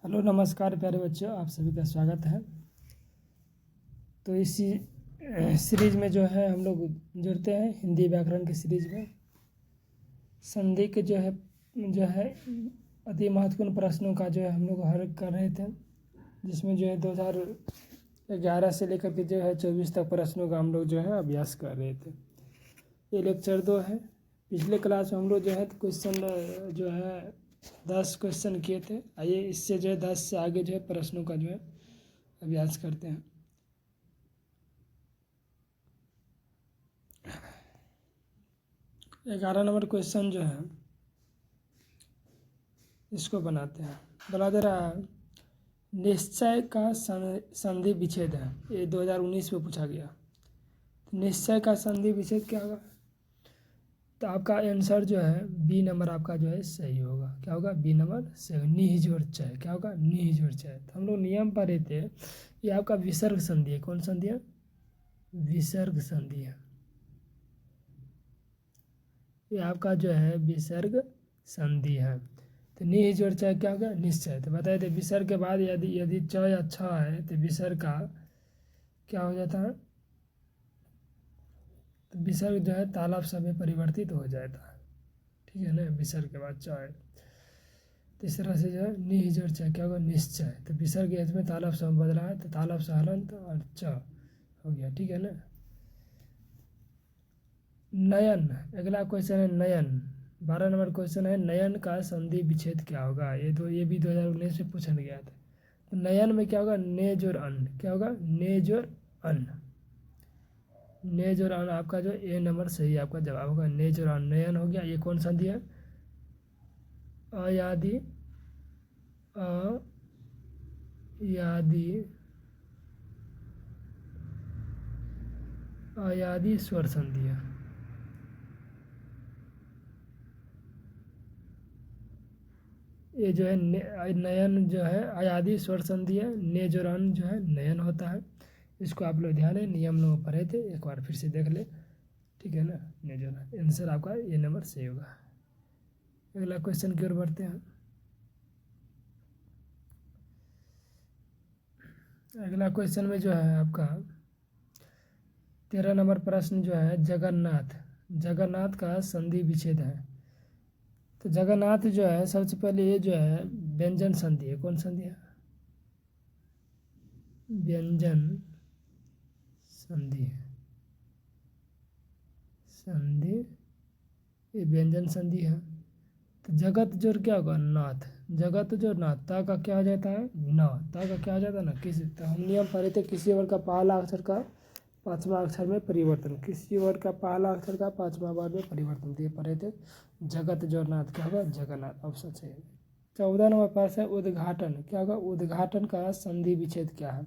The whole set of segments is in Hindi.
हेलो नमस्कार प्यारे बच्चों, आप सभी का स्वागत है। तो इसी सीरीज में जो है हम लोग जुड़ते हैं हिंदी व्याकरण की सीरीज में। संधि के जो है अति महत्वपूर्ण प्रश्नों का जो है हम लोग हल कर रहे थे, जिसमें जो है 2011 से लेकर के जो है 24 तक प्रश्नों का हम लोग जो है अभ्यास कर रहे थे। ये लेक्चर 2 है। पिछले क्लास में हम लोग जो है क्वेश्चन जो है 10 क्वेश्चन किए थे। आइए इससे जो है 10 से आगे जो है प्रश्नों का जो है अभ्यास करते हैं। ग्यारह नंबर क्वेश्चन जो है इसको बनाते हैं। बता दे रहा है निश्चय का संधि विच्छेद है। ये 2019 में पूछा गया। निश्चय का संधि विच्छेद क्या होगा? तो आपका आंसर जो है बी नंबर आपका जो है सही होगा। क्या होगा? बी नंबर सही। निजोड़ चय क्या होगा? निजोड़ चय। तो हम लोग नियम पढ़े थे, ये आपका विसर्ग संधि है। कौन संधि है? विसर्ग संधि है। ये आपका जो है विसर्ग संधि है। तो निजोड़ चय क्या होगा? निश्चय। तो बताए थे विसर्ग के बाद यदि यदि चय अच्छा है तो विसर्ग का क्या हो जाता है? तो विसर्ग जो है तालाब सा में परिवर्तित हो जाता है। ठीक है ना? विसर्ग के बाद चय। तो इस तरह से जो है निजोड़ चय क्या होगा? निश्चय। तो विसर्ग एच में तालाब सा बदला है, तो तालाब सा हलन तो और च हो गया। ठीक है ना? नयन, अगला क्वेश्चन है नयन। 12 नंबर क्वेश्चन है नयन का संधि विच्छेद क्या होगा? ये भी 2019 में पूछा गया था। तो नयन में क्या होगा? नेज और अन्न। क्या होगा? नेज और अन्न। नेज और अन्न आपका जो ए नंबर सही आपका जवाब होगा। नेज और अन्न नयन हो गया। ये कौन संधि है? अयादि अयादि स्वर संधि है। ये जो है नयन जो है अयादि स्वर संधि है। नेज और अन्न जो है नयन होता है। इसको आप लोग ध्यान है, नियम लोग पढ़े थे, एक बार फिर से देख ले। ठीक है ना? नेज और अन्न आंसर आपका ये नंबर सही होगा। अगला क्वेश्चन की ओर बढ़ते हैं। अगला क्वेश्चन में जो है आपका 13 नंबर प्रश्न जो है जगन्नाथ का संधि विच्छेद है। तो जगन्नाथ जो है सबसे पहले ये जो है व्यंजन संधि है। कौन संधि है? व्यंजन संधि है। संधि ये व्यंजन संधि है। तो जगत जोर क्या होगा? नाथ। जगत जो नाथ ता का क्या हो जाता है? न। ता का क्या हो जाता है? ना। किसी तो हम नियम पढ़े थे किसी वर्ड का पहला अक्षर का 5वां अक्षर में परिवर्तन। किसी वर्ड का पहला अक्षर का 5वां वर्ड में परिवर्तन ये पढ़े थे। जगत जो नाथ क्या होगा? जगन्नाथ। ऑप्शन सही है। 14 नंबर पास है उद्घाटन। क्या होगा? उद्घाटन का संधि विच्छेद क्या है?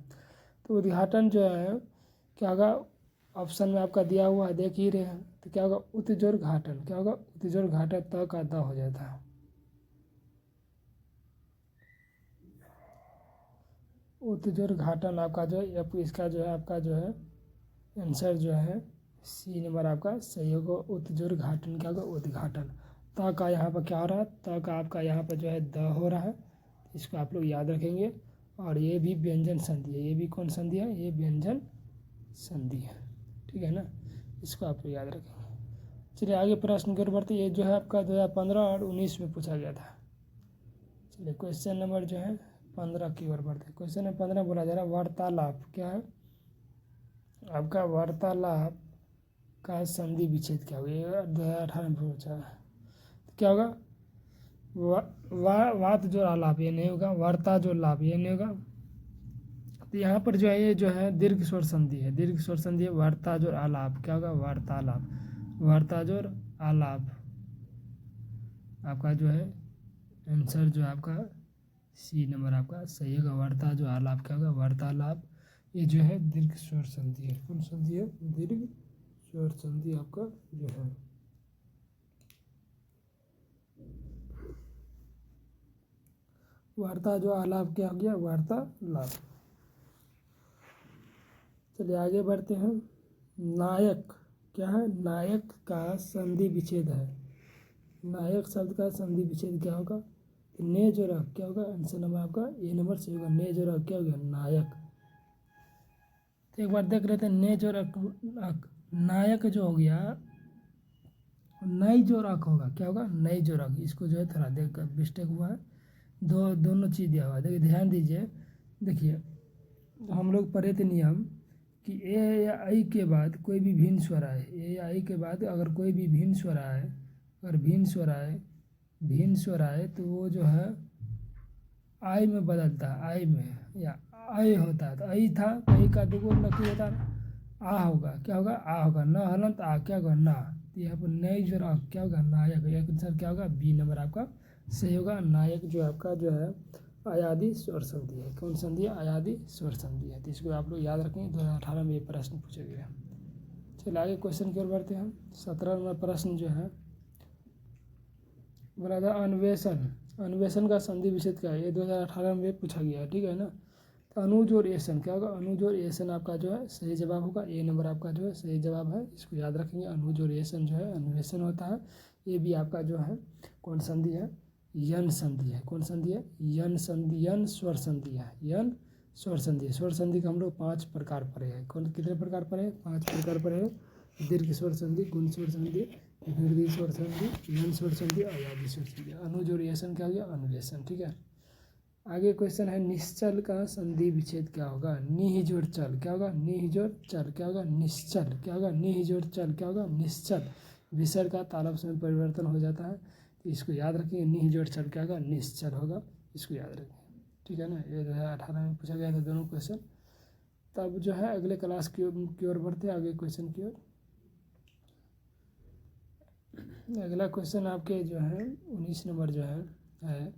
तो उद्घाटन जो है क्या होगा? ऑप्शन में आपका दिया हुआ है, देख ही रहे हैं। तो क्या होगा? उत्जोर घाटन। क्या होगा? उत्जोर घाटन त का द हो जाता है। उत्जोर घाटन आपका जो है इसका जो है आपका जो है आंसर जो है सी नंबर आपका सही होगा। उत्जोर घाटन क्या होगा? उद्घाटन। त का यहाँ पर क्या हो रहा है? त का आपका यहाँ पर जो है द हो रहा है। इसको आप लोग याद रखेंगे। और ये भी व्यंजन संधि है। ये भी कौन संधि है? ये व्यंजन संधि है। ठीक है ना? इसको आप लोग याद रखेंगे। चलिए आगे प्रश्न की ओर बढ़ते। ये जो है आपका 2015 और 19 में पूछा गया था। चलिए क्वेश्चन नंबर जो है 15 की ओर बढ़ते। क्वेश्चन नंबर 15 बोला जा रहा है वार्तालाप। क्या है आपका? वार्तालाप का संधि विच्छेद क्या होगा? 2018 में पूछा है। तो क्या होगा? वात जो आलाप ये नहीं होगा। वार्ता जो लाभ ये नहीं होगा। तो यहाँ पर जो है ये जो है दीर्घ स्वर संधि है। दीर्घ स्वर संधि है। वार्ता जो आलाप क्या होगा? वार्तालाप। वार्ता जो आलाप आपका जो है आंसर जो आपका सी नंबर आपका सही होगा। वार्ता जो आलाप क्या होगा? वार्तालाप। ये जो है दीर्घ स्वर संधि है। कौन संधि है? दीर्घ स्वर संधि आपका जो है। वार्ता जो आलाप क्या हो गया? वार्तालाप। चलिए आगे बढ़ते हैं। नायक क्या है? नायक का संधि विच्छेद है। नायक शब्द का संधि विच्छेद क्या होगा? ने जोड़ा क्या होगा, आंसर नंबर आपका ए नंबर सही होगा। ने जोड़ा क्या हो गया, नायक। तो एक बार देख लेते हैं, ने जोड़ा नायक जो हो गया, नई जोड़क होगा, क्या होगा, नई जोड़क। इसको जो है थोड़ा देख कर मिस्टेक हुआ है, दोनों चीज़ दिया हुआ है। देखिए ध्यान दीजिए, देखिए हम लोग पढ़े थे नियम कि ए या आई के बाद कोई भी भिन्न स्वर आए, ए या आई के बाद अगर कोई भी भिन्न स्वर आए, अगर भिन्न स्वर आए तो वो जो है आई में बदलता है, आई में या आई होता है। तो आई था तो आई का दुगुन नकी होता है, आ होगा, क्या होगा, आ होगा। न हलंत आ, क्या होगा, ना। तो यहाँ पर नई जो क्या होगा, नायक। एक आंसर क्या होगा, बी नंबर आपका सही होगा। नायक जो आपका जो है अयादी स्वर संधि है। कौन संधि है, अयादी स्वर संधि है। तो इसको आप लोग याद रखेंगे, 2018 में ये प्रश्न पूछा गया। चलिए आगे क्वेश्चन की ओर बढ़ते हैं। 17 नंबर प्रश्न जो है बोला था अन्वेषण का संधि विच्छेद क्या है, ये 2018 में पूछा गया है, ठीक है ना। तो अनुज और एसन क्या होगा, अनुज और एसन आपका जो है सही जवाब होगा। ए नंबर आपका जो है सही जवाब है, इसको याद रखेंगे। अनुज और एसन जो है अन्वेषण होता है। ये भी आपका जो है कौन संधि है, यन संधि है। कौन संधि है, यन संधि, यन स्वर संधि है, यन स्वर संधि। स्वर संधि का हम लोग 5 प्रकार पढ़े हैं। कौन कितने प्रकार पढ़े हैं, 5 प्रकार पढ़े हैं। दीर्घ स्वर संधि, गुण स्वर संधि, दीर्घ स्वर संधि, यन स्वर संधि, अयादी स्वर संधि। अनुज और एसन क्या हो गया, अन्वेषण, ठीक है। आगे क्वेश्चन है निश्चल का संधि विच्छेद क्या होगा, निह जोड़ चल क्या होगा, निह जोड़ चल क्या होगा, निश्चल क्या होगा, निह जोड़ चल क्या होगा, निश्चल। विसर्ग का तालव में परिवर्तन हो जाता है, तो इसको याद रखेंगे। निह जोड़ चल क्या होगा, निश्चल होगा, इसको याद रखेंगे, ठीक है ना। ये 2018 में पूछा गया था दोनों क्वेश्चन। तब जो है अगले क्लास की ओर बढ़ते हैं, आगे क्वेश्चन की ओर। अगला क्वेश्चन आपके जो है 19 नंबर जो है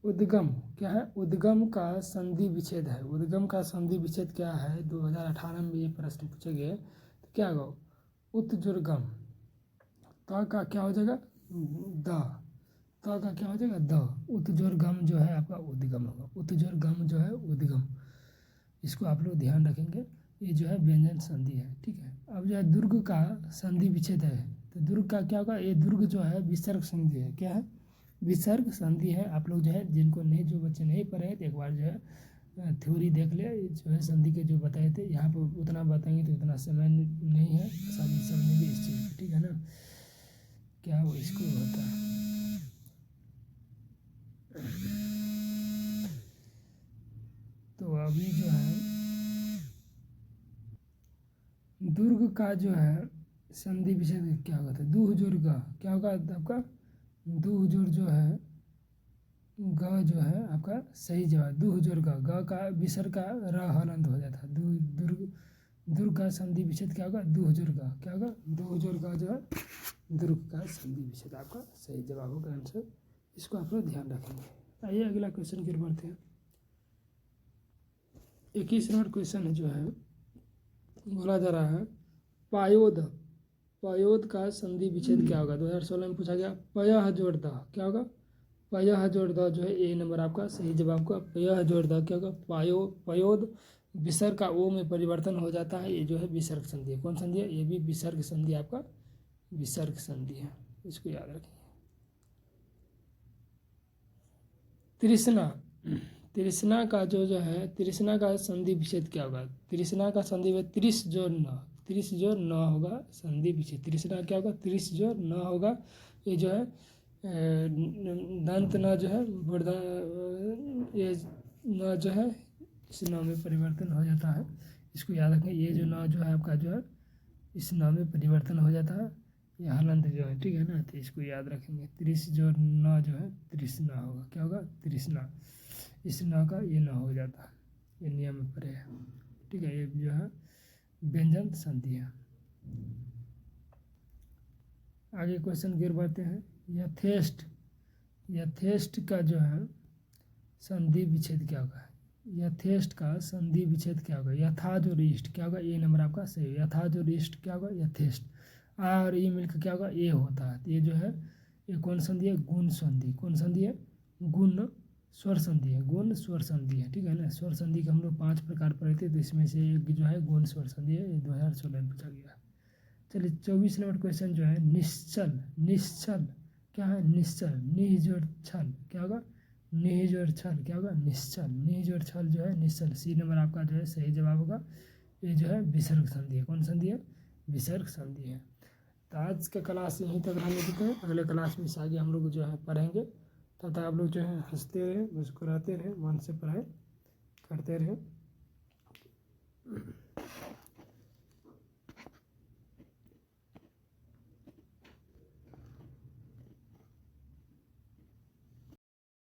उद्गम क्या है, उद्गम का संधि विच्छेद है। उद्गम का संधि विच्छेद क्या है, 2018 में ये प्रश्न पूछे गए। तो क्या होगा, उत्जुर्गम, त का क्या हो जाएगा, द, त का क्या हो जाएगा, द। उत्जुर्गम जो है आपका उद्गम होगा, उत्जुर्गम जो है उद्गम। इसको आप लोग ध्यान रखेंगे, ये जो है व्यंजन संधि है, ठीक है। अब जो है दुर्ग का संधि विच्छेद है, तो दुर्ग का क्या होगा, ये दुर्ग जो है विसर्ग संधि है, क्या है, विसर्ग संधि है। आप लोग जो है जिनको नहीं, जो बच्चे नहीं पढ़े हैं तो एक बार जो है थ्योरी देख ले, जो है संधि के जो बताए थे। यहाँ पर उतना बताएंगे तो उतना समय नहीं है, समझेंगे इस चीज़ को, ठीक है ना। क्या वो इसको होता है, तो अभी जो है दुर्ग का जो है संधि विच्छेद क्या होगा, था दूह जोड़ ग क्या होगा आपका, दूह जोड़ जो है ग जो है आपका सही जवाब। दूह जोड़ ग का विसर्ग का र हलंत हो जाता है। दुर्ग का संधि विच्छेद क्या होगा, दूह जोड़ ग क्या होगा, दूह जोड़ ग जो है दुर्ग का संधि विच्छेद आपका सही जवाब होगा आंसर। इसको आप लोग ध्यान रखेंगे। आइए अगला क्वेश्चन की ओर बढ़ते हैं। 21 नंबर क्वेश्चन जो है बोला जा रहा है पायोद का संधि विच्छेद क्या होगा, 2016 में पूछा गया। पयः जोड़ द क्या होगा, पयः जोड़ द जो है ए नंबर आपका सही जवाब का। पयः जोड़ द क्या होगा, पयोद। विसर्ग का ओ में परिवर्तन हो जाता है, ये जो है विसर्ग संधि है। कौन संधि है, ये भी विसर्ग संधि आपका विसर्ग संधि है, इसको याद रखिए। तृष्णा का जो है तृष्णा का संधि विच्छेद क्या होगा, तृष्णा का संधि में त्रिश जोड़ न होगा संधि विच्छेद। तृष्णा क्या होगा, त्रिश जोड़ न होगा। ये जो है दंत न जो है ये न जो है इस न में परिवर्तन हो जाता है, इसको याद रखें। ये जो न जो है आपका जो है इस न में परिवर्तन हो जाता है, ये हलंत जो है, ठीक है ना। तो इसको याद रखेंगे। त्रिश जो न जो है तृष्णा होगा, क्या होगा, तृष्णा। इस न का ये न हो जाता है, ये नियम में पड़े है, ठीक है। ये जो है व्यंजन संधि है। आगे क्वेश्चन की ओर बढ़ते हैं। यथेष्ट का जो है संधि विच्छेद क्या होगा, यथेष्ट का संधि विच्छेद क्या होगा, यथा जो रिष्ट क्या होगा, ए नंबर आपका सही। यथा जो रिष्ट क्या होगा, यथेष्ट। आ और ई मिलकर क्या होगा, ए होता है। तो ये जो है ये कौन संधि है, गुण संधि। कौन संधि है, गुण स्वर संधि है, गुण स्वर संधि है, ठीक है ना। स्वर संधि के हम लोग 5 प्रकार पढ़े थे, तो इसमें से एक जो है गुण स्वर संधि है, ये 2016 में पूछा गया। चलिए 24 नंबर क्वेश्चन जो है निश्चल क्या है, निश्चल निह जोड़ छल क्या होगा, निज और छल क्या होगा, निश्चल। निज और छल जो है निश्चल। सी नंबर आपका जो है सही जवाब होगा। ये जो है विसर्ग संधि है। कौन संधि है, विसर्ग संधि है। तो आज का क्लास यहीं तक रहने देते हैं, अगले क्लास में से आगे हम लोग जो है पढ़ेंगे। तब तक आप लोग जो है हंसते रहे, मुस्कुराते रहे, मन से पढ़ाई करते रहे।